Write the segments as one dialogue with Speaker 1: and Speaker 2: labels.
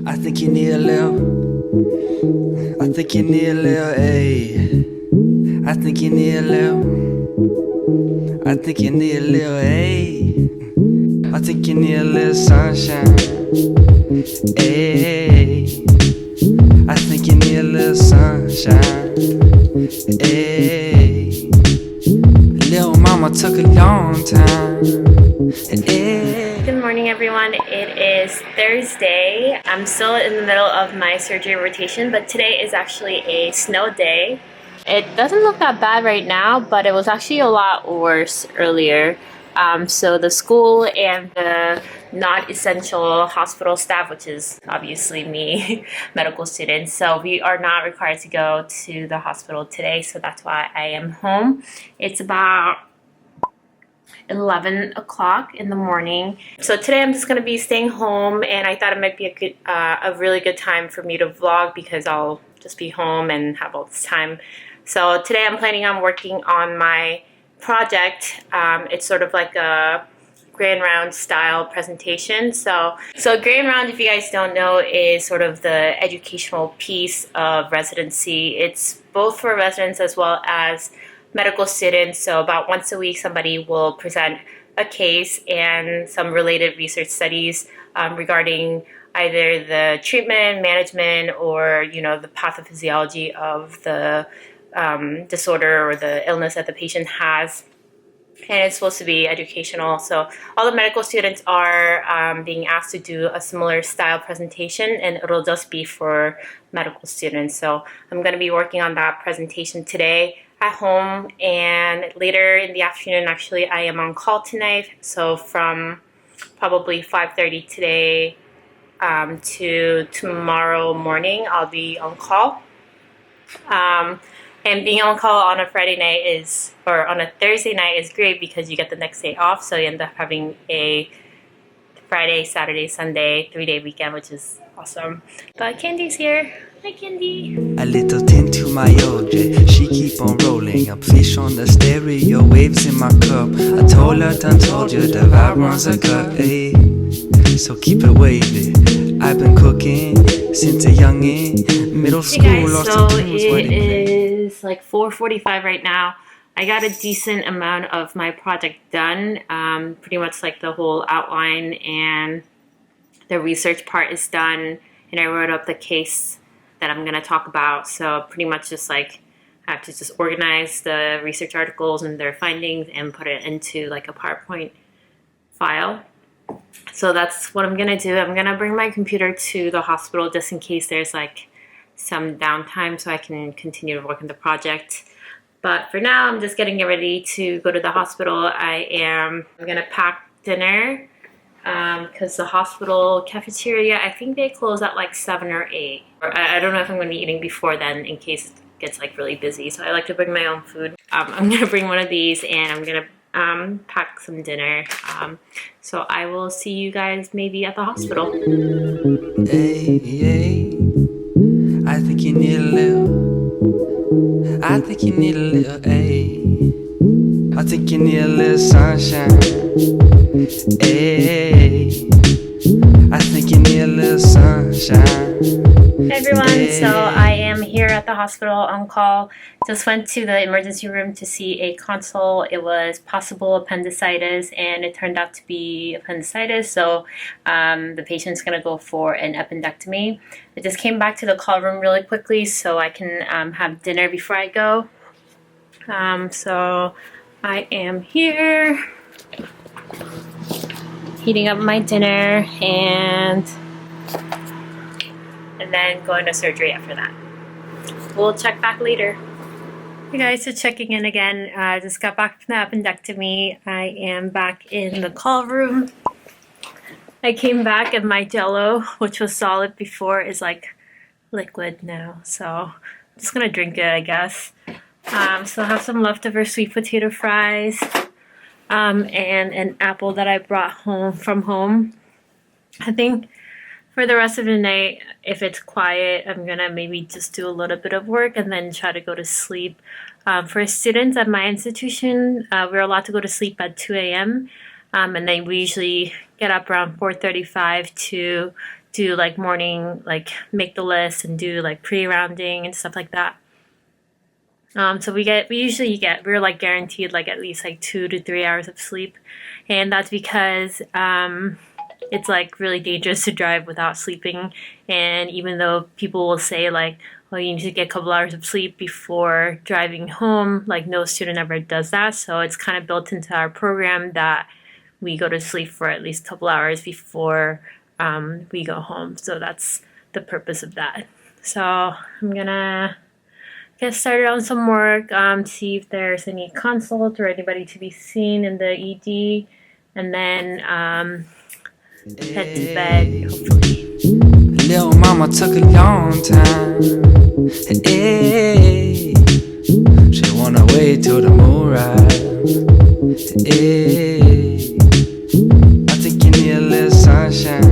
Speaker 1: I think you need a little. I think you need a little, ayy. I think you need a little. I think you need a little, ayy. I think you need a little sunshine, ayy. I think you need a little sunshine, ayy. Little mama took a long time, ayy.
Speaker 2: Good morning, everyone. It is Thursday. I'm still in the middle of my surgery rotation, but today is actually a snow day. It doesn't look that bad right now, but it was actually a lot worse earlier. So the school and the non-essential hospital staff, which is obviously me, medical students, so we are not required to go to the hospital today, so that's why I am home. It's about 11 o'clock in the morning. So today I'm just going to be staying home, and I thought it might be a really good time for me to vlog because I'll just be home and have all this time. So today I'm planning on working on my project. It's sort of like a grand round style presentation. So grand round, if you guys don't know, is sort of the educational piece of residency. It's both for residents as well as medical students. So about once a week somebody will present a case and some related research studies regarding either the treatment, management, or the pathophysiology of the disorder or the illness that the patient has. And it's supposed to be educational. So all the medical students are being asked to do a similar style presentation, and it'll just be for medical students. So I'm going to be working on that presentation today at home, and later in the afternoon, actually, I am on call tonight. So from probably 5:30 today to tomorrow morning, I'll be on call. And being on call on a Friday night or on a Thursday night is great because you get the next day off. So you end up having a Friday, Saturday, Sunday, 3-day weekend, which is awesome. But Candy's here. Hi, Candy.
Speaker 1: A little tint to my OJ, she keep on rolling. I'm fish on the stereo, waves in my cup. I told her, done told you, the vibe runs a cut, ayy. So keep it wavy. I've been cooking since a youngin'. Middle school,
Speaker 2: hey guys,
Speaker 1: lost
Speaker 2: so
Speaker 1: the tunes,
Speaker 2: it is like 4:45 right now. I got a decent amount of my project done. Pretty much like the whole outline and the research part is done, and I wrote up the case that I'm going to talk about. So pretty much just like I have to just organize the research articles and their findings and put it into like a PowerPoint file. So that's what I'm going to do. I'm going to bring my computer to the hospital just in case there's like some downtime so I can continue to work on the project. But for now, I'm just getting ready to go to the hospital. I'm going to pack dinner because the hospital cafeteria, I think they close at like 7 or 8. Or I don't know if I'm going to be eating before then in case it gets like really busy. So I like to bring my own food. I'm going to bring one of these, and I'm going to pack some dinner. So I will see you guys maybe at the hospital.
Speaker 1: Hey, hey. I think you need a little. I think you need a little, ayy. I think you need a little sunshine, ayy. I think you need a little sunshine.
Speaker 2: Hey everyone, so I am here at the hospital on call. Just went to the emergency room to see a consult. It was possible appendicitis, and it turned out to be appendicitis, so the patient's going to go for an appendectomy. I just came back to the call room really quickly so I can have dinner before I go. So I am here heating up my dinner and then going to surgery after that. We'll check back later. Hey guys, so checking in again. Just got back from the appendectomy. I am back in the call room. I came back and my Jello, which was solid before, is like liquid now. So I'm just gonna drink it, I guess. So I have some leftover sweet potato fries and an apple that I brought home from home. I think for the rest of the night, if it's quiet, I'm gonna maybe just do a little bit of work and then try to go to sleep. For students at my institution, we're allowed to go to sleep at 2 a.m. And then we usually get up around 4:35 to do like morning, like make the list and do like pre-rounding and stuff like that. So we're like guaranteed like at least like 2 to 3 hours of sleep, and that's because it's like really dangerous to drive without sleeping. And even though people will say like, well, you need to get a couple hours of sleep before driving home, like no student ever does that. So it's kind of built into our program that we go to sleep for at least a couple hours before we go home. So that's the purpose of that. So I'm gonna get started on some work, see if there's any consult or anybody to be seen in the ED, and then head to bed, hopefully.
Speaker 1: Little mama took a long time. Hey, she wanna wait till the moon rise. Hey, I think you need a little sunshine.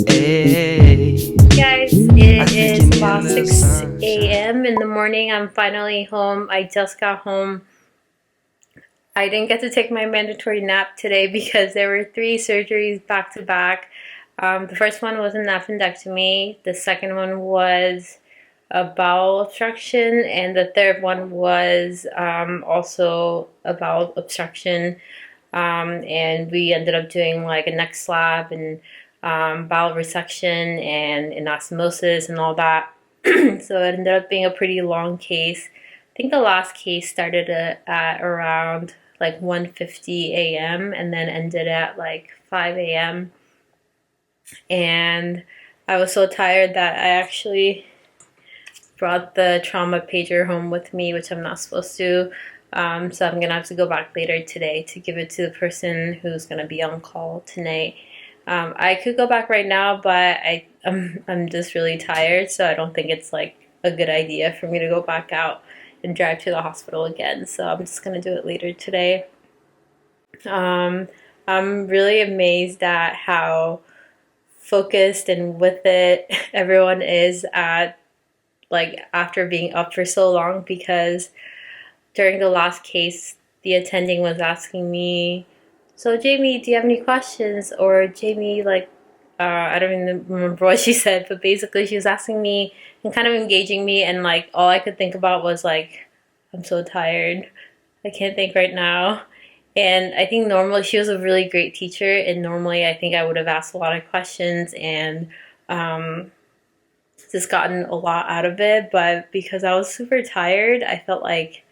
Speaker 1: Hey,
Speaker 2: Guys, it is about 6 a.m. in the morning. I'm finally home. I just got home. I didn't get to take my mandatory nap today because there were 3 surgeries back to back. The first one was an appendectomy. The second one was a bowel obstruction, and the third one was also a bowel obstruction. And we ended up doing like a neck slab and bowel resection and anastomosis and all that. So it ended up being a pretty long case. I think the last case started at around like 1:50 a.m. and then ended at like 5 a.m. And I was so tired that I actually brought the trauma pager home with me, which I'm not supposed to. So I'm gonna have to go back later today to give it to the person who's gonna be on call tonight. I could go back right now, but I'm just really tired, so I don't think it's like a good idea for me to go back out and drive to the hospital again. So I'm just gonna do it later today. I'm really amazed at how focused and with it everyone is at, like, after being up for so long, because during the last case the attending was asking me, so Jamie, do you have any questions? Or Jamie, like, I don't even remember what she said, but basically she was asking me and kind of engaging me, and like all I could think about was like, I'm so tired, I can't think right now. And I think normally she was a really great teacher, and normally I think I would have asked a lot of questions and just gotten a lot out of it. But because I was super tired, I felt like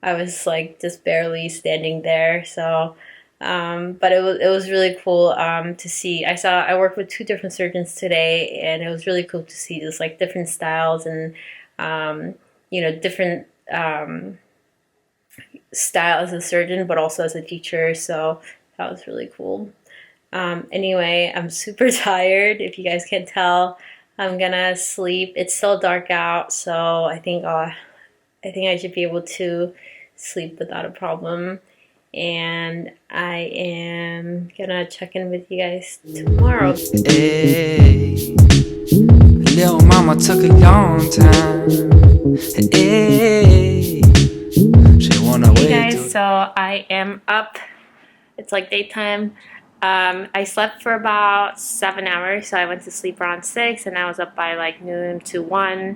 Speaker 2: I was like just barely standing there. So but it was really cool to see. I worked with 2 different surgeons today, and it was really cool to see just like different styles and different style as a surgeon, but also as a teacher. So that was really cool. Anyway, I'm super tired. If you guys can't tell, I'm gonna sleep. It's still dark out, so I think I should be able to sleep without a problem. And I am gonna check in with you guys tomorrow.
Speaker 1: Hey, little mama took a long time. Hey, she wanna wait.
Speaker 2: Hey guys, so I am up. It's like daytime. I slept for about 7 hours, so I went to sleep around 6, and I was up by like noon to 1.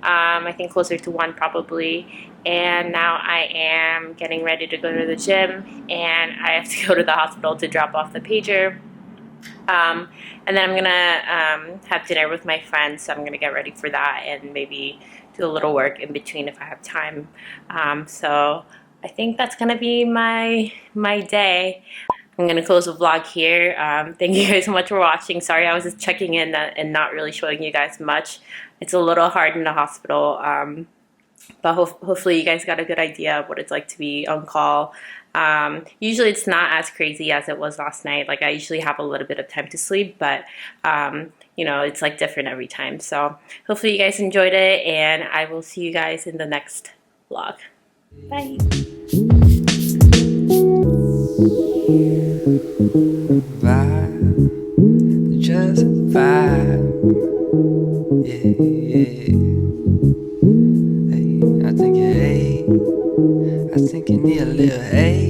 Speaker 2: I think closer to 1 probably. And now I am getting ready to go to the gym, and I have to go to the hospital to drop off the pager. And then I'm gonna have dinner with my friends, so I'm gonna get ready for that and maybe do a little work in between if I have time. So I think that's gonna be my day. I'm gonna close the vlog here. Thank you guys so much for watching. Sorry I was just checking in and not really showing you guys much. It's a little hard in the hospital, but hopefully you guys got a good idea of what it's like to be on call. Usually it's not as crazy as it was last night. Like, I usually have a little bit of time to sleep, but it's like different every time. So hopefully you guys enjoyed it, and I will see you guys in the next vlog. Bye.
Speaker 1: Vibe, just vibe. Yeah. Hey, I think you need a little hey.